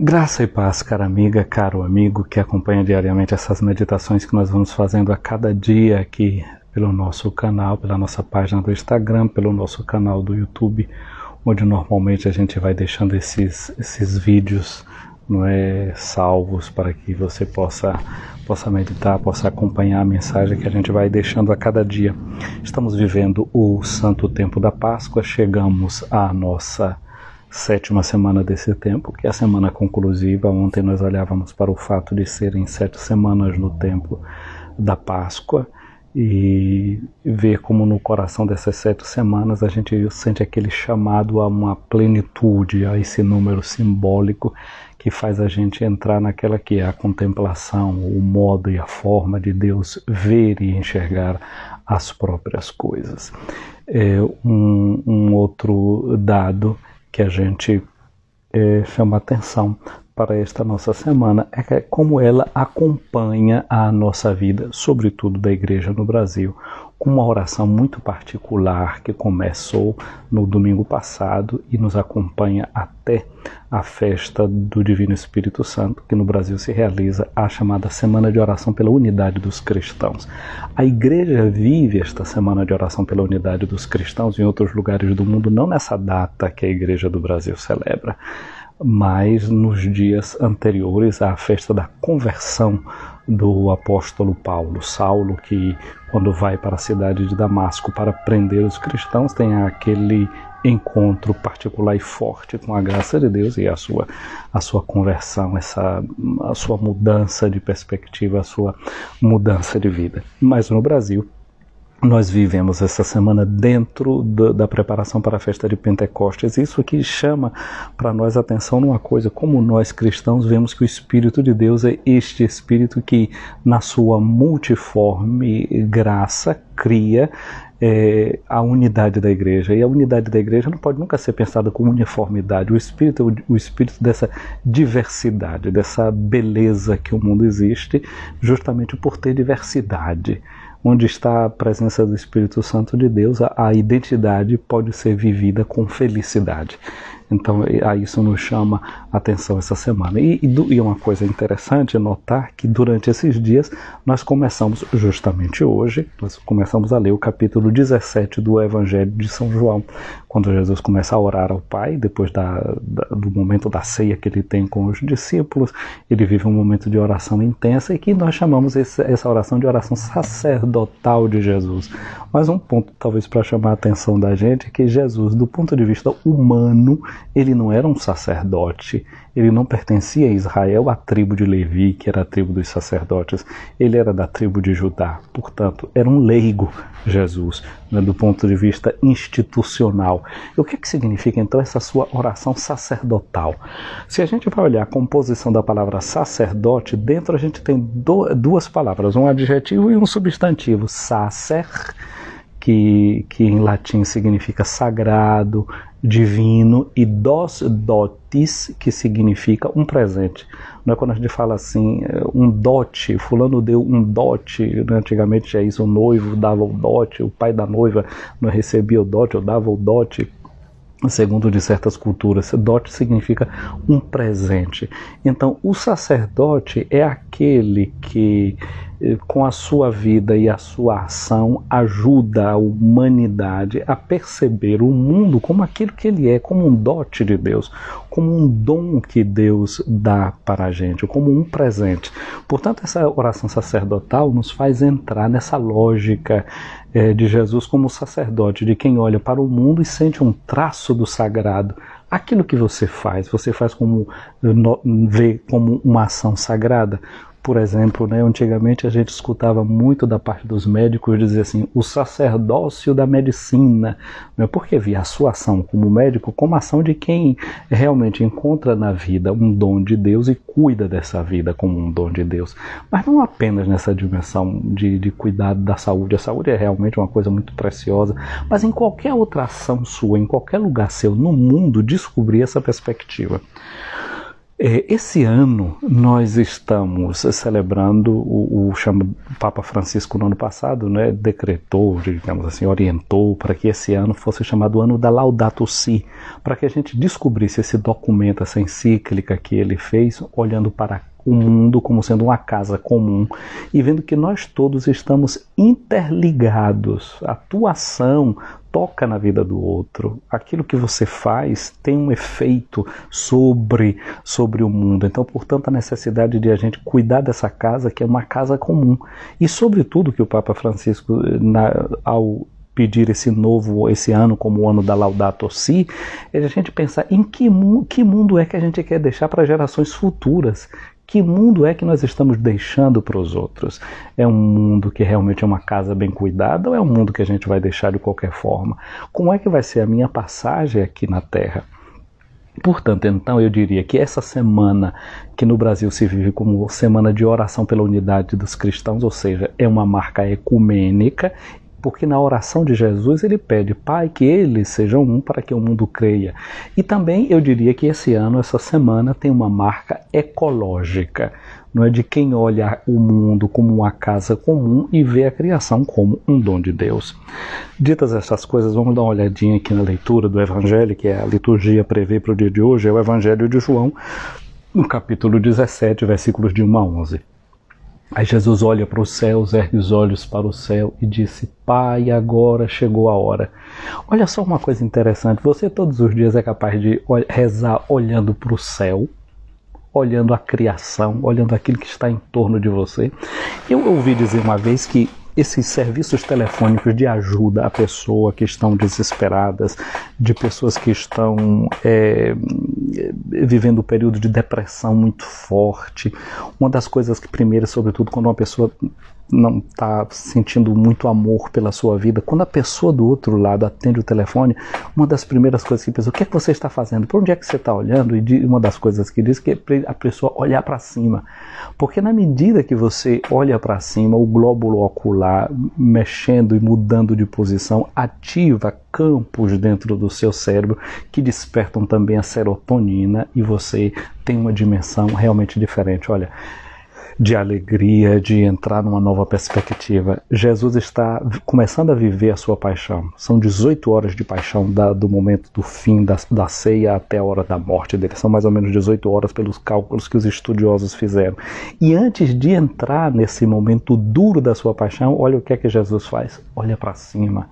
Graça e paz, cara amiga, caro amigo que acompanha diariamente essas meditações que nós vamos fazendo a cada dia aqui pelo nosso canal, pela nossa página do Instagram, pelo nosso canal do YouTube, onde normalmente a gente vai deixando esses vídeos, não é, salvos para que você possa meditar, possa acompanhar a mensagem que a gente vai deixando a cada dia. Estamos vivendo o Santo Tempo da Páscoa, chegamos à nossa 7ª semana desse tempo, que é a semana conclusiva. Ontem nós olhávamos para o fato de serem 7 semanas no tempo da Páscoa e ver como no coração dessas 7 semanas a gente sente aquele chamado a uma plenitude, a esse número simbólico que faz a gente entrar naquela que é a contemplação, o modo e a forma de Deus ver e enxergar as próprias coisas. Um outro dado que a gente chama atenção para esta nossa semana é como ela acompanha a nossa vida, sobretudo da igreja no Brasil, com uma oração muito particular que começou no domingo passado e nos acompanha até a festa do Divino Espírito Santo, que no Brasil se realiza a chamada Semana de Oração pela Unidade dos Cristãos. A igreja vive esta Semana de Oração pela Unidade dos Cristãos em outros lugares do mundo, não nessa data que a igreja do Brasil celebra, mas nos dias anteriores à festa da conversão do apóstolo Paulo. Saulo, que quando vai para a cidade de Damasco para prender os cristãos, tem aquele encontro particular e forte com a graça de Deus e a sua conversão, a sua mudança de perspectiva, a sua mudança de vida. Mas no Brasil, nós vivemos essa semana dentro da preparação para a festa de Pentecostes. Isso aqui chama para nós atenção numa coisa: como nós cristãos vemos que o Espírito de Deus é este Espírito que, na sua multiforme graça, cria a unidade da igreja. E a unidade da igreja não pode nunca ser pensada como uniformidade. O Espírito é o Espírito dessa diversidade, dessa beleza que o mundo existe, justamente por ter diversidade. Onde está a presença do Espírito Santo de Deus, a identidade pode ser vivida com felicidade. Então, a isso nos chama a atenção essa semana. E uma coisa interessante é notar que durante esses dias nós começamos, justamente hoje, nós começamos a ler o capítulo 17 do Evangelho de São João, quando Jesus começa a orar ao Pai, depois do momento da ceia que ele tem com os discípulos. Ele vive um momento de oração intensa e que nós chamamos essa oração de oração sacerdotal de Jesus. Mas um ponto, talvez, para chamar a atenção da gente, é que Jesus, do ponto de vista humano, ele não era um sacerdote, ele não pertencia a Israel, à tribo de Levi, que era a tribo dos sacerdotes, ele era da tribo de Judá, portanto, era um leigo, Jesus, né, do ponto de vista institucional. E o que significa, então, essa sua oração sacerdotal? Se a gente vai olhar a composição da palavra sacerdote, dentro a gente tem duas palavras, um adjetivo e um substantivo, sacer, que em latim significa sagrado, divino, e dotis, que significa um presente. Não é quando a gente fala assim, um dote, fulano deu um dote, né? Antigamente é isso, o noivo dava o dote, o pai da noiva não recebia o dote, ou dava o dote, segundo de certas culturas. Dote significa um presente. Então, o sacerdote é aquele que, com a sua vida e a sua ação, ajuda a humanidade a perceber o mundo como aquilo que ele é, como um dote de Deus, como um dom que Deus dá para a gente, como um presente. Portanto, essa oração sacerdotal nos faz entrar nessa lógica de Jesus como sacerdote, de quem olha para o mundo e sente um traço do sagrado. Aquilo que você faz como vê como uma ação sagrada. Por exemplo, né, antigamente a gente escutava muito da parte dos médicos dizer assim, o sacerdócio da medicina, né, porque via a sua ação como médico como ação de quem realmente encontra na vida um dom de Deus e cuida dessa vida como um dom de Deus. Mas não apenas nessa dimensão de cuidado da saúde. A saúde é realmente uma coisa muito preciosa, mas em qualquer outra ação sua, em qualquer lugar seu no mundo, descobrir essa perspectiva. Esse ano nós estamos celebrando o Papa Francisco no ano passado, né, decretou, digamos assim, orientou para que esse ano fosse chamado o ano da Laudato Si, para que a gente descobrisse esse documento, essa encíclica que ele fez, olhando para o mundo como sendo uma casa comum e vendo que nós todos estamos interligados. A tua ação toca na vida do outro. Aquilo que você faz tem um efeito sobre o mundo. Então, portanto, a necessidade de a gente cuidar dessa casa, que é uma casa comum. E, sobretudo, que o Papa Francisco, ao pedir esse ano como o ano da Laudato Si, é a gente pensar em que mundo é que a gente quer deixar para gerações futuras. Que mundo é que nós estamos deixando para os outros? É um mundo que realmente é uma casa bem cuidada ou é um mundo que a gente vai deixar de qualquer forma? Como é que vai ser a minha passagem aqui na Terra? Portanto, então, eu diria que essa semana que no Brasil se vive como semana de oração pela unidade dos cristãos, ou seja, é uma marca ecumênica, porque na oração de Jesus ele pede, Pai, que eles sejam um para que o mundo creia. E também eu diria que esse ano, essa semana, tem uma marca ecológica, não é, de quem olha o mundo como uma casa comum e vê a criação como um dom de Deus. Ditas essas coisas, vamos dar uma olhadinha aqui na leitura do Evangelho, que a liturgia prevê para o dia de hoje, é o Evangelho de João, no capítulo 17, versículos de 1 a 11. Aí Jesus olha para os céus, ergue os olhos para o céu e disse, Pai, agora chegou a hora. Olha só uma coisa interessante, você todos os dias é capaz de rezar olhando para o céu, olhando a criação, olhando aquilo que está em torno de você. Eu ouvi dizer uma vez que esses serviços telefônicos de ajuda a pessoas que estão desesperadas, de pessoas que estão vivendo um período de depressão muito forte. Uma das coisas que primeiro, sobretudo quando uma pessoa não está sentindo muito amor pela sua vida, quando a pessoa do outro lado atende o telefone, uma das primeiras coisas que pensa, o que é que você está fazendo? Por onde é que você está olhando? E uma das coisas que diz que é a pessoa olhar para cima, porque na medida que você olha para cima, o glóbulo ocular mexendo e mudando de posição ativa campos dentro do seu cérebro que despertam também a serotonina e você tem uma dimensão realmente diferente. Olha, de alegria, de entrar numa nova perspectiva. Jesus está começando a viver a sua paixão. São 18 horas de paixão do momento do fim da ceia até a hora da morte dele. São mais ou menos 18 horas pelos cálculos que os estudiosos fizeram. E antes de entrar nesse momento duro da sua paixão, olha o que é que Jesus faz. Olha para cima.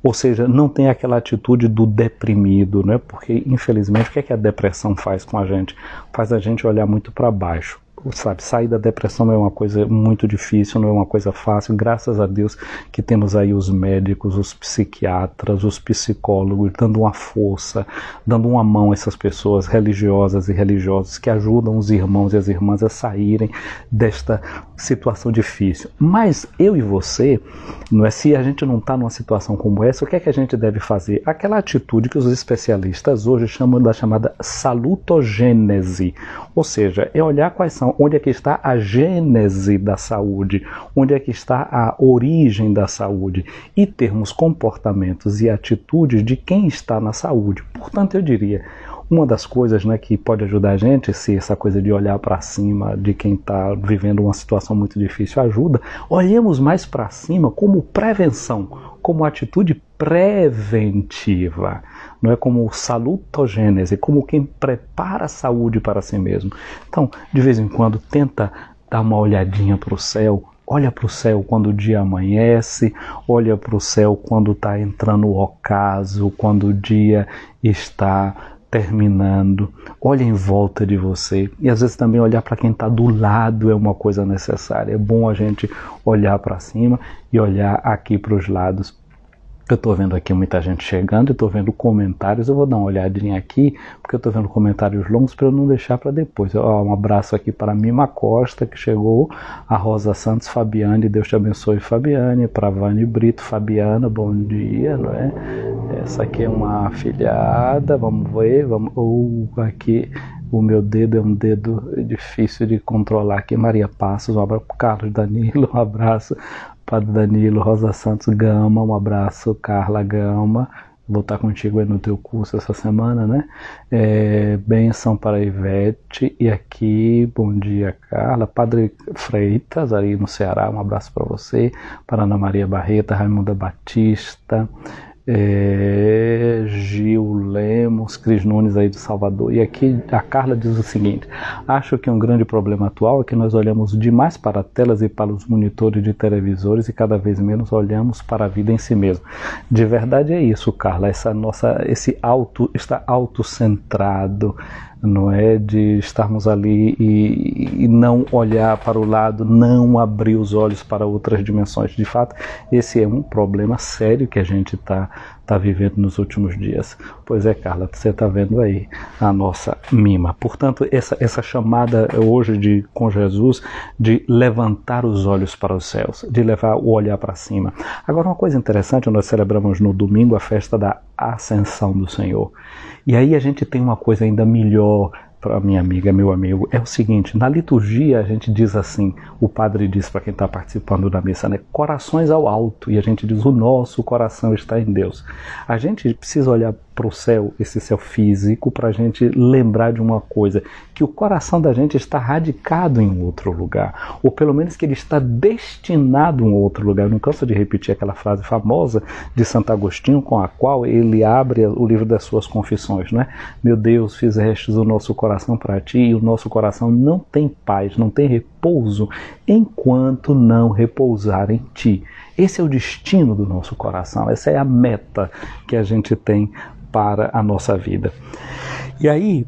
Ou seja, não tem aquela atitude do deprimido, né? Porque, infelizmente, o que é que a depressão faz com a gente? Faz a gente olhar muito para baixo. Sabe, sair da depressão não é uma coisa muito difícil, não é uma coisa fácil, graças a Deus que temos aí os médicos, os psiquiatras, os psicólogos, dando uma força, dando uma mão a essas pessoas religiosas e religiosos que ajudam os irmãos e as irmãs a saírem desta situação difícil. Mas eu e você, não é, se a gente não está numa situação como essa, o que é que a gente deve fazer? Aquela atitude que os especialistas hoje chamam da chamada salutogênese, ou seja, é olhar quais são, onde é que está a gênese da saúde, onde é que está a origem da saúde e termos comportamentos e atitudes de quem está na saúde. Portanto, eu diria, uma das coisas, né, que pode ajudar a gente, se essa coisa de olhar para cima de quem está vivendo uma situação muito difícil ajuda, olhemos mais para cima como prevenção, como atitude preventiva, não é, como salutogênese, como quem prepara a saúde para si mesmo. Então, de vez em quando, tenta dar uma olhadinha para o céu, olha para o céu quando o dia amanhece, olha para o céu quando está entrando o ocaso, quando o dia está terminando, olha em volta de você e às vezes também olhar para quem está do lado é uma coisa necessária. É bom a gente olhar para cima e olhar aqui para os lados. Eu estou vendo aqui muita gente chegando, eu estou vendo comentários, eu vou dar uma olhadinha aqui, porque eu estou vendo comentários longos para eu não deixar para depois. Um abraço aqui para a Mima Costa, que chegou, a Rosa Santos, Fabiane, Deus te abençoe, Fabiane, para a Vani Brito, Fabiana, bom dia, não é? Essa aqui é uma afilhada, vamos ver, aqui o meu dedo é um dedo difícil de controlar aqui, Maria Passos, um abraço, Carlos Danilo, um abraço, Padre Danilo, Rosa Santos Gama, um abraço, Carla Gama, Vou estar contigo aí no teu curso essa semana, né? Bênção para a Ivete. E aqui, bom dia, Carla. Padre Freitas, aí no Ceará, um abraço para você. Para Ana Maria Barreta, Raimunda Batista, Gil Lemos, Cris Nunes aí de Salvador. E aqui a Carla diz o seguinte: acho que um grande problema atual é que nós olhamos demais para telas e para os monitores de televisores e cada vez menos olhamos para a vida em si mesmo. De verdade é isso, Carla, esse está autocentrado, não é, de estarmos ali e não olhar para o lado, não abrir os olhos para outras dimensões. De fato, esse é um problema sério que a gente está vivendo nos últimos dias. Pois é, Carla, você está vendo aí a nossa mima. Portanto, essa chamada hoje com Jesus de levantar os olhos para os céus, de levar o olhar para cima. Agora, uma coisa interessante, nós celebramos no domingo a festa da Ascensão do Senhor. E aí a gente tem uma coisa ainda melhor para minha amiga, meu amigo, é o seguinte: na liturgia a gente diz assim, o padre diz para quem está participando da missa, né, corações ao alto, e a gente diz, o nosso coração está em Deus. A gente precisa olhar para o céu, esse céu físico, para a gente lembrar de uma coisa, que o coração da gente está radicado em outro lugar, ou pelo menos que ele está destinado a um outro lugar. Eu não canso de repetir aquela frase famosa de Santo Agostinho, com a qual ele abre o livro das suas confissões, né? Meu Deus, fizestes o nosso coração para ti, e o nosso coração não tem paz, não tem repouso, enquanto não repousar em ti. Esse é o destino do nosso coração, essa é a meta que a gente tem para a nossa vida. E aí,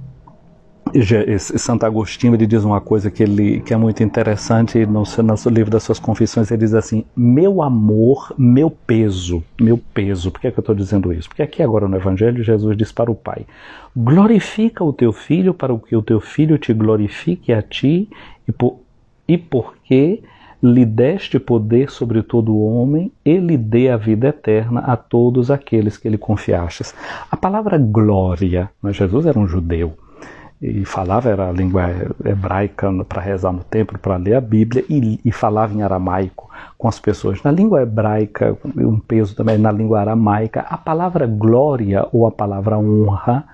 Santo Agostinho, ele diz uma coisa que é muito interessante no livro das suas confissões. Ele diz assim: meu amor, meu peso. Por que eu estou dizendo isso? Porque aqui agora no Evangelho Jesus diz para o Pai: glorifica o teu Filho para que o teu Filho te glorifique a ti, e porque lhe deste poder sobre todo o homem, ele dê a vida eterna a todos aqueles que lhe confiastes. A palavra glória, mas Jesus era um judeu, e era a língua hebraica para rezar no templo, para ler a Bíblia, e falava em aramaico com as pessoas. Na língua hebraica, um peso também na língua aramaica, a palavra glória ou a palavra honra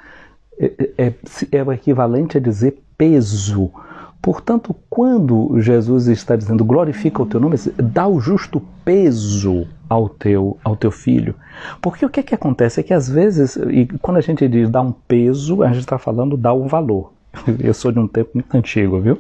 é o equivalente a dizer peso. Portanto, quando Jesus está dizendo glorifica o teu nome, dá o justo peso ao teu filho. Porque o que acontece é que às vezes, e quando a gente diz dar um peso, a gente está falando dar um valor. Eu sou de um tempo muito antigo, viu?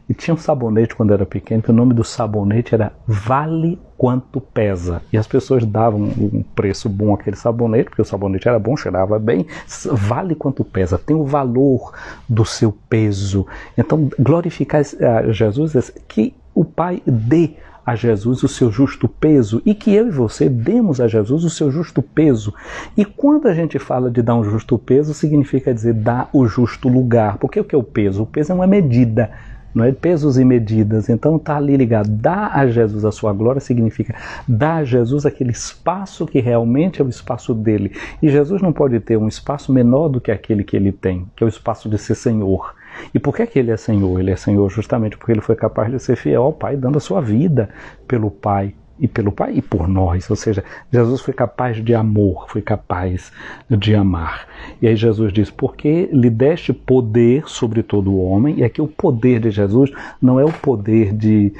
E tinha um sabonete quando eu era pequeno, que o nome do sabonete era Vale Quanto Pesa. E as pessoas davam um preço bom àquele sabonete, porque o sabonete era bom, cheirava bem. Vale quanto pesa, tem o valor do seu peso. Então, glorificar a Jesus é que o Pai dê a Jesus o seu justo peso, e que eu e você demos a Jesus o seu justo peso. E quando a gente fala de dar um justo peso, significa dizer dar o justo lugar. Porque o que é o peso? O peso é uma medida, não é? Pesos e medidas. Então está ali ligado. Dar a Jesus a sua glória significa dar a Jesus aquele espaço que realmente é o espaço dele. E Jesus não pode ter um espaço menor do que aquele que ele tem, que é o espaço de ser Senhor. E por que ele é Senhor? Ele é Senhor justamente porque ele foi capaz de ser fiel ao Pai, dando a sua vida pelo Pai e por nós. Ou seja, Jesus foi capaz de amor, foi capaz de amar. E aí Jesus diz: porque lhe deste poder sobre todo o homem. E aqui o poder de Jesus não é o poder de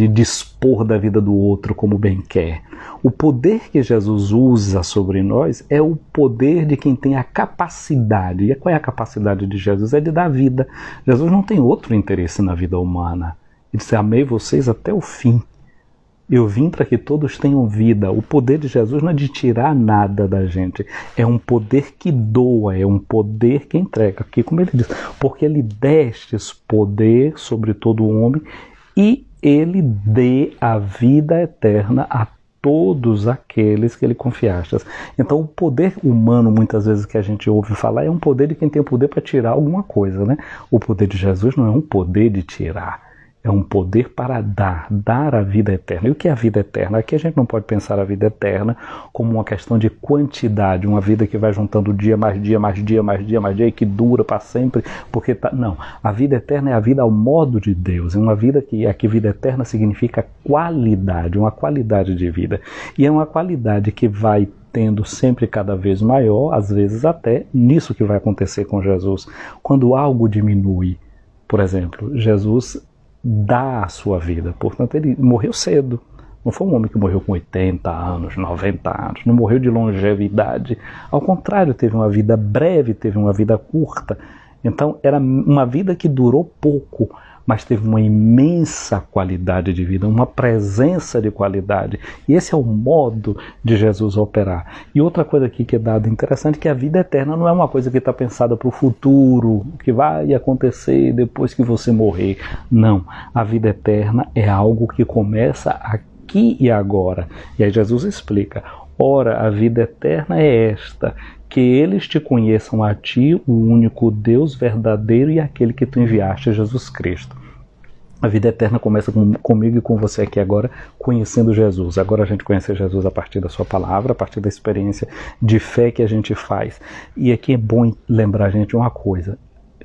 dispor da vida do outro como bem quer. O poder que Jesus usa sobre nós é o poder de quem tem a capacidade. E qual é a capacidade de Jesus? É de dar vida. Jesus não tem outro interesse na vida humana. Ele disse: amei vocês até o fim. Eu vim para que todos tenham vida. O poder de Jesus não é de tirar nada da gente. É um poder que doa, é um poder que entrega. Aqui, como ele diz, porque lhe destes poder sobre todo o homem, e ele dê a vida eterna a todos aqueles que ele confiastes. Então o poder humano, muitas vezes que a gente ouve falar, é um poder de quem tem o poder para tirar alguma coisa, né? O poder de Jesus não é um poder de tirar. É um poder para dar a vida eterna. E o que é a vida eterna? Aqui a gente não pode pensar a vida eterna como uma questão de quantidade, uma vida que vai juntando dia mais dia, mais dia, mais dia, mais dia, e que dura para sempre, porque não. A vida eterna é a vida ao modo de Deus, é uma vida que vida eterna significa qualidade, uma qualidade de vida. E é uma qualidade que vai tendo sempre cada vez maior, às vezes até nisso que vai acontecer com Jesus. Quando algo diminui, por exemplo, Jesus dá a sua vida, portanto ele morreu cedo. Não foi um homem que morreu com 80 anos, 90 anos, não morreu de longevidade. Ao contrário, teve uma vida breve, teve uma vida curta. Então era uma vida que durou pouco, mas teve uma imensa qualidade de vida, uma presença de qualidade. E esse é o modo de Jesus operar. E outra coisa aqui que é dado interessante, que a vida eterna não é uma coisa que está pensada para o futuro, que vai acontecer depois que você morrer. Não, a vida eterna é algo que começa aqui e agora. E aí Jesus explica: ora, a vida eterna é esta, que eles te conheçam a ti, o único Deus verdadeiro e aquele que tu enviaste, Jesus Cristo. A vida eterna começa comigo e com você aqui agora, conhecendo Jesus. Agora a gente conhece Jesus a partir da sua palavra, a partir da experiência de fé que a gente faz. E aqui é bom lembrar a gente uma coisa: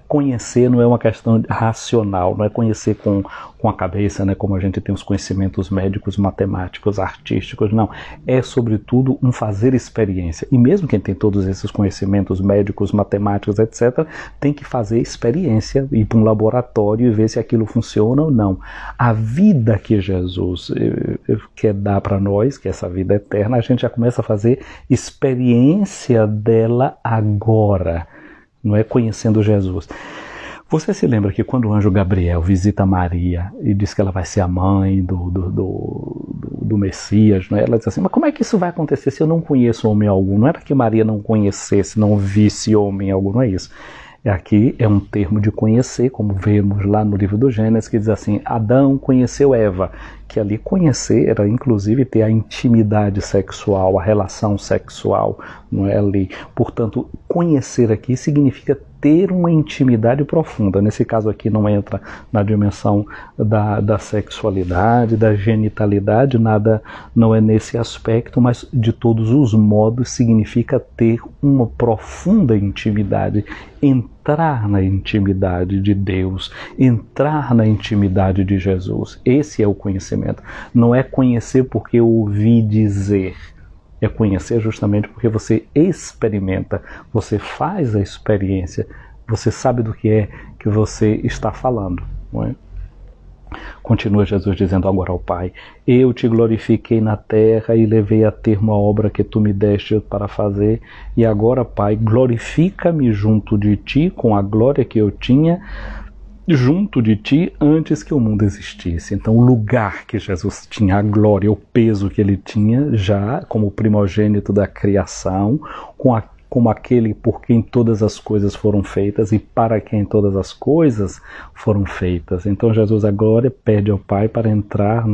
conhecer não é uma questão racional, não é conhecer com a cabeça, né, como a gente tem os conhecimentos médicos, matemáticos, artísticos, não. É, sobretudo, um fazer experiência. E mesmo quem tem todos esses conhecimentos médicos, matemáticos, etc., tem que fazer experiência, ir para um laboratório e ver se aquilo funciona ou não. A vida que Jesus quer dar para nós, que é essa vida eterna, a gente já começa a fazer experiência dela agora. Não é conhecendo Jesus. Você se lembra que quando o anjo Gabriel visita Maria e diz que ela vai ser a mãe do Messias, não é? Ela diz assim: mas como é que isso vai acontecer se eu não conheço homem algum? Não era que Maria não conhecesse, não visse homem algum, não é isso. Aqui é um termo de conhecer, como vemos lá no livro do Gênesis, que diz assim: Adão conheceu Eva, que ali conhecer era inclusive ter a intimidade sexual, a relação sexual, não é ali. Portanto, conhecer aqui significa ter uma intimidade profunda. Nesse caso aqui não entra na dimensão da sexualidade, da genitalidade, nada, não é nesse aspecto, mas de todos os modos significa ter uma profunda intimidade, entrar na intimidade de Deus, entrar na intimidade de Jesus. Esse é o conhecimento. Não é conhecer porque eu ouvi dizer. É conhecer justamente porque você experimenta, você faz a experiência, você sabe do que é que você está falando, não é? Continua Jesus dizendo agora ao Pai: eu te glorifiquei na terra e levei a termo a obra que tu me deste para fazer, e agora, Pai, glorifica-me junto de ti com a glória que eu tinha junto de ti antes que o mundo existisse. Então o lugar que Jesus tinha, a glória, o peso que ele tinha já como primogênito da criação, como aquele por quem todas as coisas foram feitas e para quem todas as coisas foram feitas. Então Jesus agora pede ao Pai para entrar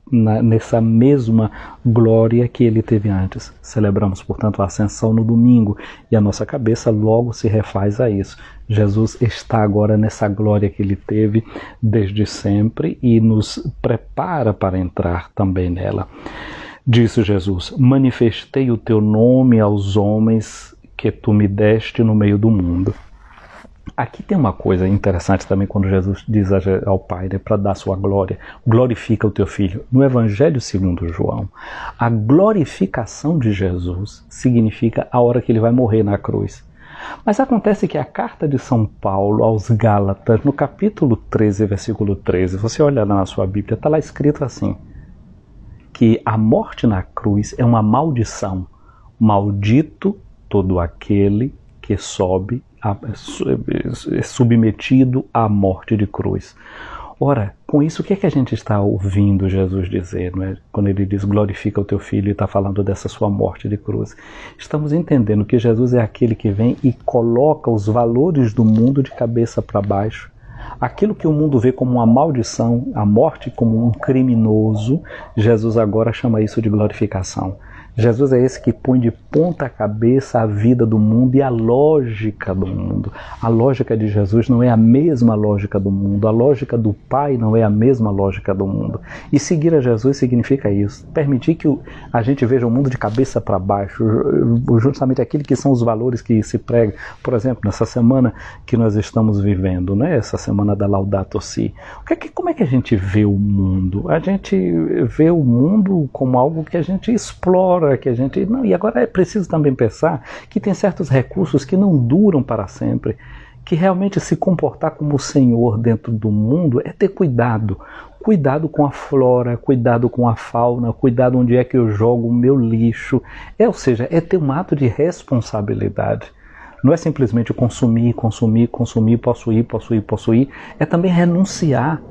nessa mesma glória que ele teve antes. Celebramos, portanto, a ascensão no domingo e a nossa cabeça logo se refaz a isso. Jesus está agora nessa glória que ele teve desde sempre e nos prepara para entrar também nela. Disse Jesus: manifestei o teu nome aos homens que tu me deste no meio do mundo. Aqui tem uma coisa interessante também quando Jesus diz ao Pai, né, para dar sua glória: glorifica o teu Filho. No Evangelho segundo João, a glorificação de Jesus significa a hora que ele vai morrer na cruz. Mas acontece que a carta de São Paulo aos Gálatas, no capítulo 13, versículo 13, você olha lá na sua Bíblia, está lá escrito assim, que a morte na cruz é uma maldição. Maldito todo aquele que é submetido à morte de cruz. Ora, com isso, o que é que a gente está ouvindo Jesus dizer, não é? Quando ele diz glorifica o teu Filho e está falando dessa sua morte de cruz? Estamos entendendo que Jesus é aquele que vem e coloca os valores do mundo de cabeça para baixo. Aquilo que o mundo vê como uma maldição, a morte como um criminoso, Jesus agora chama isso de glorificação. Jesus é esse que põe de ponta cabeça a vida do mundo e a lógica do mundo. A lógica de Jesus não é a mesma lógica do mundo. A lógica do Pai não é a mesma lógica do mundo. E seguir a Jesus significa isso. Permitir que a gente veja o mundo de cabeça para baixo. Justamente aquilo que são os valores que se pregam. Por exemplo, nessa semana que nós estamos vivendo, né? Essa semana da Laudato Si. Como é que a gente vê o mundo? A gente vê o mundo como algo que a gente explora, agora que a gente... Não, e agora é preciso também pensar que tem certos recursos que não duram para sempre, que realmente se comportar como Senhor dentro do mundo é ter cuidado. Cuidado com a flora, cuidado com a fauna, cuidado onde é que eu jogo o meu lixo. Ou seja, é ter um ato de responsabilidade. Não é simplesmente consumir, consumir, consumir, possuir, possuir, possuir. É também renunciar.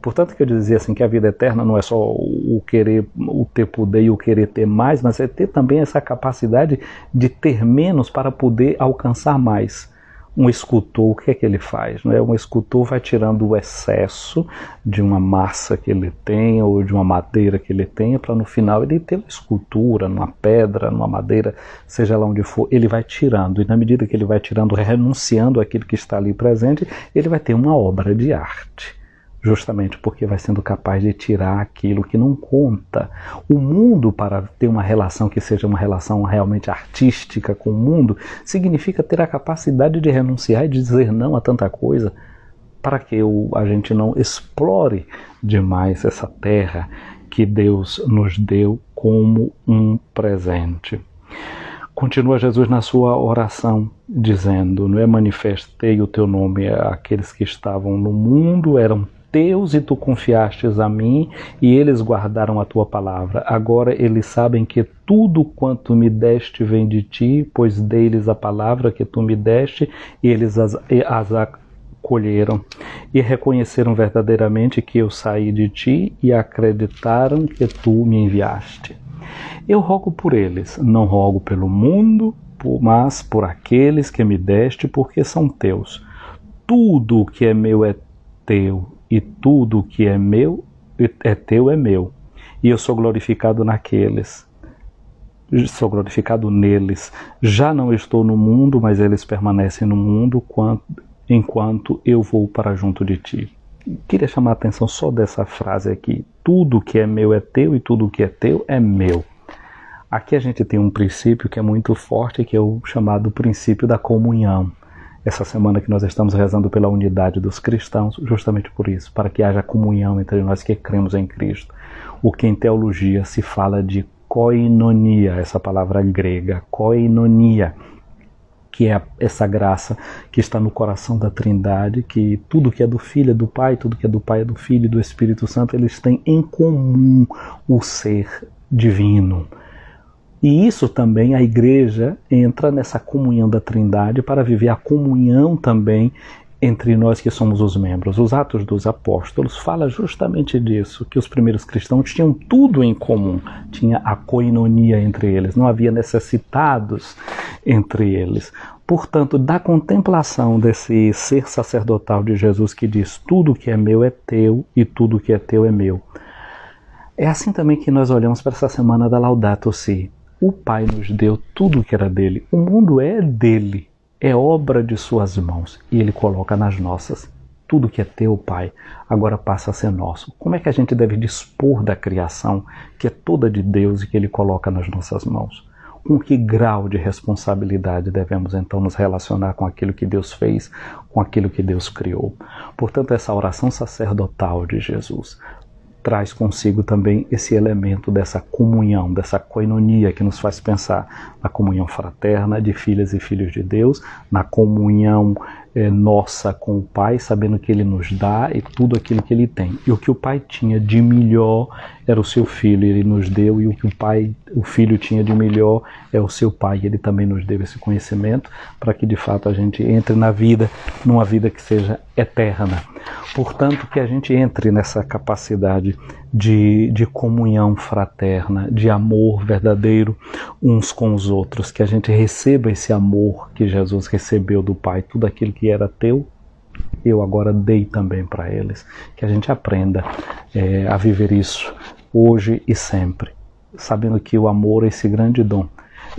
Portanto, que eu dizia assim, que a vida eterna não é só o querer, o ter poder e o querer ter mais, mas é ter também essa capacidade de ter menos para poder alcançar mais. Um escultor, o que é que ele faz? Não é? Um escultor vai tirando o excesso de uma massa que ele tenha ou de uma madeira que ele tenha para no final ele ter uma escultura, numa pedra, numa madeira, seja lá onde for, ele vai tirando. E na medida que ele vai tirando, renunciando àquilo que está ali presente, ele vai ter uma obra de arte. Justamente porque vai sendo capaz de tirar aquilo que não conta. O mundo, para ter uma relação que seja uma relação realmente artística com o mundo, significa ter a capacidade de renunciar e de dizer não a tanta coisa, para que a gente não explore demais essa terra que Deus nos deu como um presente. Continua Jesus na sua oração, dizendo, não é, manifestei o teu nome àqueles que estavam no mundo, eram teus e tu confiastes a mim e eles guardaram a tua palavra. Agora eles sabem que tudo quanto me deste vem de ti, pois deles a palavra que tu me deste e eles as acolheram e reconheceram verdadeiramente que eu saí de ti e acreditaram que tu me enviaste. Eu rogo por eles, não rogo pelo mundo, mas por aqueles que me deste, porque são teus. Tudo que é meu é teu, e tudo que é meu é teu é meu. E eu sou glorificado naqueles. Sou glorificado neles. Já não estou no mundo, mas eles permanecem no mundo enquanto eu vou para junto de ti. Queria chamar a atenção só dessa frase aqui. Tudo que é meu é teu e tudo que é teu é meu. Aqui a gente tem um princípio que é muito forte, que é o chamado princípio da comunhão. Essa semana que nós estamos rezando pela unidade dos cristãos, justamente por isso, para que haja comunhão entre nós que cremos em Cristo. O que em teologia se fala de koinonia, essa palavra grega, koinonia, que é essa graça que está no coração da Trindade, que tudo que é do Filho é do Pai, tudo que é do Pai é do Filho e do Espírito Santo, eles têm em comum o ser divino. E isso também, a igreja entra nessa comunhão da Trindade para viver a comunhão também entre nós que somos os membros. Os Atos dos Apóstolos fala justamente disso, que os primeiros cristãos tinham tudo em comum, tinha a koinonia entre eles, não havia necessitados entre eles. Portanto, da contemplação desse ser sacerdotal de Jesus que diz tudo que é meu é teu e tudo que é teu é meu. É assim também que nós olhamos para essa semana da Laudato Si. O Pai nos deu tudo que era dele. O mundo é dele, é obra de suas mãos. E ele coloca nas nossas. Tudo que é teu, Pai, agora passa a ser nosso. Como é que a gente deve dispor da criação, que é toda de Deus e que ele coloca nas nossas mãos? Com que grau de responsabilidade devemos então nos relacionar com aquilo que Deus fez, com aquilo que Deus criou? Portanto, essa oração sacerdotal de Jesus traz consigo também esse elemento dessa comunhão, dessa koinonia que nos faz pensar na comunhão fraterna de filhas e filhos de Deus, na comunhão nossa com o Pai, sabendo que Ele nos dá e tudo aquilo que Ele tem. E o que o Pai tinha de melhor era o seu Filho, Ele nos deu, e o que o Filho tinha de melhor é o seu Pai, Ele também nos deu esse conhecimento para que de fato a gente entre na vida, numa vida que seja eterna. Portanto, que a gente entre nessa capacidade de comunhão fraterna, de amor verdadeiro uns com os outros, que a gente receba esse amor que Jesus recebeu do Pai, tudo aquilo que era teu, eu agora dei também para eles, que a gente aprenda a viver isso hoje e sempre, sabendo que o amor é esse grande dom.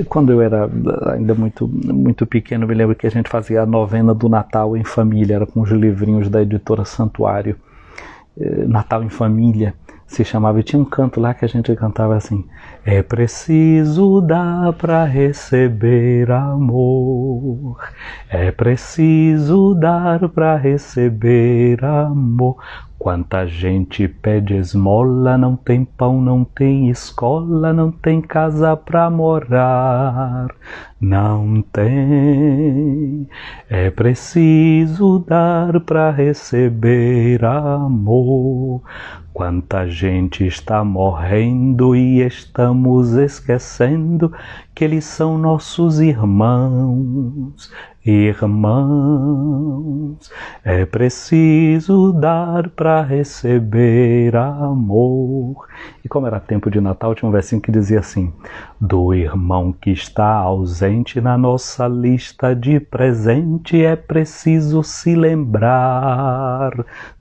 Quando eu era ainda muito pequeno, me lembro que a gente fazia a novena do Natal em família, era com os livrinhos da editora Santuário, Natal em Família se chamava, e tinha um canto lá que a gente cantava assim: é preciso dar para receber amor, é preciso dar para receber amor, Quanta gente pede esmola, não tem pão, não tem escola, não tem casa pra morar. Não tem. É preciso dar pra receber amor. Quanta gente está morrendo e estamos esquecendo que eles são nossos irmãos. Irmãos, é preciso dar para receber amor. E como era tempo de Natal, tinha um versinho que dizia assim: do irmão que está ausente na nossa lista de presente é preciso se lembrar.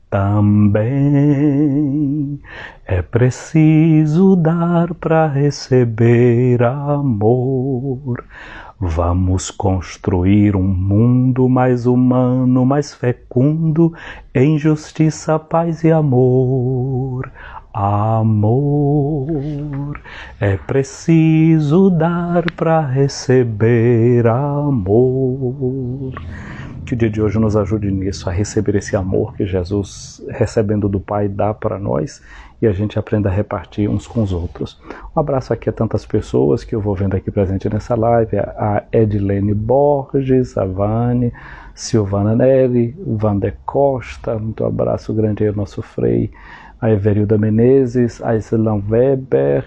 Também é preciso dar para receber amor. Vamos construir um mundo mais humano, mais fecundo, em justiça, paz e amor. Amor, é preciso dar para receber amor. Que o dia de hoje nos ajude nisso, a receber esse amor que Jesus, recebendo do Pai, dá para nós, e a gente aprenda a repartir uns com os outros. Um abraço aqui a tantas pessoas que eu vou vendo aqui presente nessa live: a Edilene Borges, a Vane, Silvana Neri, Vander Costa, muito abraço grande aí ao nosso Frei, a Everilda Menezes, a Islan Weber,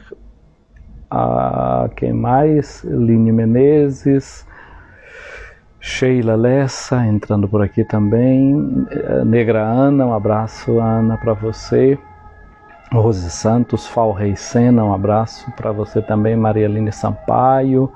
a quem mais? Line Menezes, Sheila Lessa entrando por aqui também, Negra Ana, um abraço, Ana, para você. Rose Santos, Falrei Sena, um abraço para você também. Maria Aline Sampaio,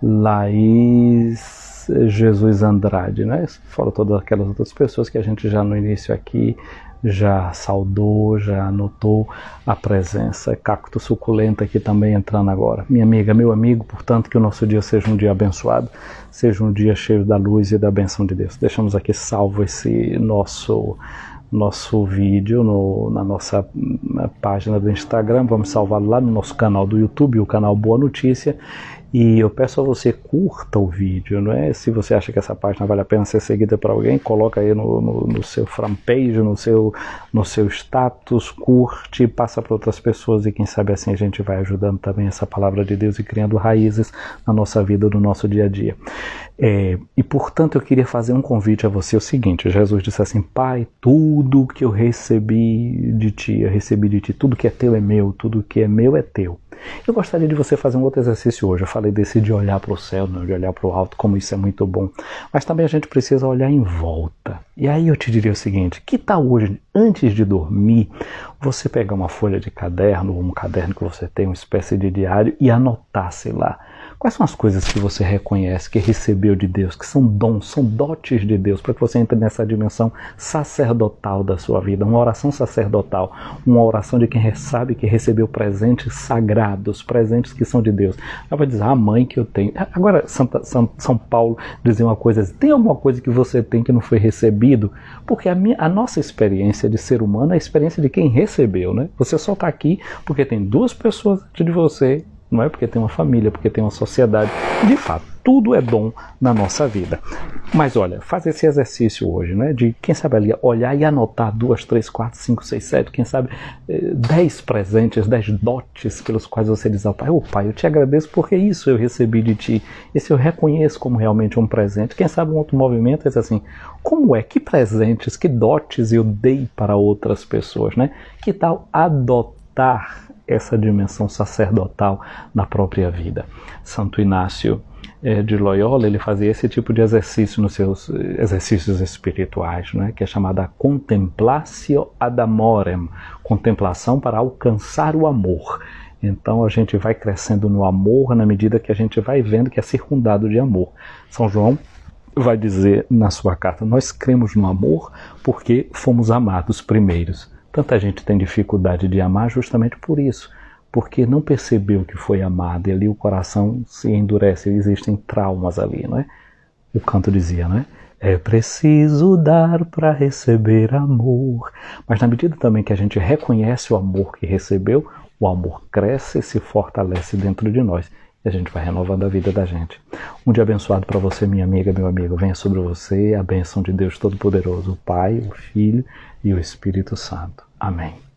Laís Jesus Andrade, né? Fora todas aquelas outras pessoas que a gente já no início aqui já saudou, já anotou a presença. Cacto Suculenta aqui também entrando agora. Minha amiga, meu amigo, portanto, que o nosso dia seja um dia abençoado, seja um dia cheio da luz e da bênção de Deus. Deixamos aqui salvo esse nosso vídeo na nossa página do Instagram. Vamos salvá-lo lá no nosso canal do YouTube, o canal Boa Notícia. E eu peço a você, curta o vídeo, não é? Se você acha que essa página vale a pena ser seguida por alguém, coloca aí no seu fanpage, no seu status, curte, passa para outras pessoas, e quem sabe assim a gente vai ajudando também essa palavra de Deus e criando raízes na nossa vida, no nosso dia a dia. E portanto eu queria fazer um convite a você, o seguinte: Jesus disse assim: Pai, tudo que eu recebi de ti, tudo que é teu é meu, tudo que é meu é teu. Eu gostaria de você fazer um outro exercício hoje. Eu falei desse de olhar para o céu, não, de olhar para o alto, como isso é muito bom. Mas também a gente precisa olhar em volta. E aí eu te diria o seguinte: que tal hoje, antes de dormir, você pegar uma folha de caderno, ou um caderno que você tem, uma espécie de diário, e anotar, sei lá, quais são as coisas que você reconhece, que recebeu de Deus, que são dons, são dotes de Deus, para que você entre nessa dimensão sacerdotal da sua vida, uma oração sacerdotal, uma oração de quem sabe que recebeu presentes sagrados, presentes que são de Deus. Ela vai dizer: a mãe que eu tenho. Agora, São Paulo dizia uma coisa assim: tem alguma coisa que você tem que não foi recebido? Porque a nossa experiência de ser humano é a experiência de quem recebeu, né? Você só está aqui porque tem duas pessoas antes de você, não é porque tem uma família, porque tem uma sociedade. De fato, tudo é dom na nossa vida. Mas olha, faz esse exercício hoje, né? De, quem sabe ali, olhar e anotar 2, 3, 4, 5, 6, 7, quem sabe 10 presentes, 10 dotes pelos quais você diz ao Pai: ô Pai, eu te agradeço porque isso eu recebi de ti. Esse eu reconheço como realmente um presente. Quem sabe um outro movimento é assim: como é, que presentes, que dotes eu dei para outras pessoas, né? Que tal adotar essa dimensão sacerdotal na própria vida? Santo Inácio de Loyola, ele fazia esse tipo de exercício nos seus exercícios espirituais, né, que é chamada contemplatio ad amorem, contemplação para alcançar o amor. Então a gente vai crescendo no amor na medida que a gente vai vendo que é circundado de amor. São João vai dizer na sua carta: nós cremos no amor porque fomos amados primeiros. Tanta gente tem dificuldade de amar justamente por isso, porque não percebeu que foi amado, e ali o coração se endurece, existem traumas ali, não é? O canto dizia, não é? É preciso dar para receber amor. Mas na medida também que a gente reconhece o amor que recebeu, o amor cresce e se fortalece dentro de nós. e a gente vai renovando a vida da gente. Um dia abençoado para você, minha amiga, meu amigo. Venha sobre você a bênção de Deus Todo-Poderoso, o Pai, o Filho e o Espírito Santo. Amém.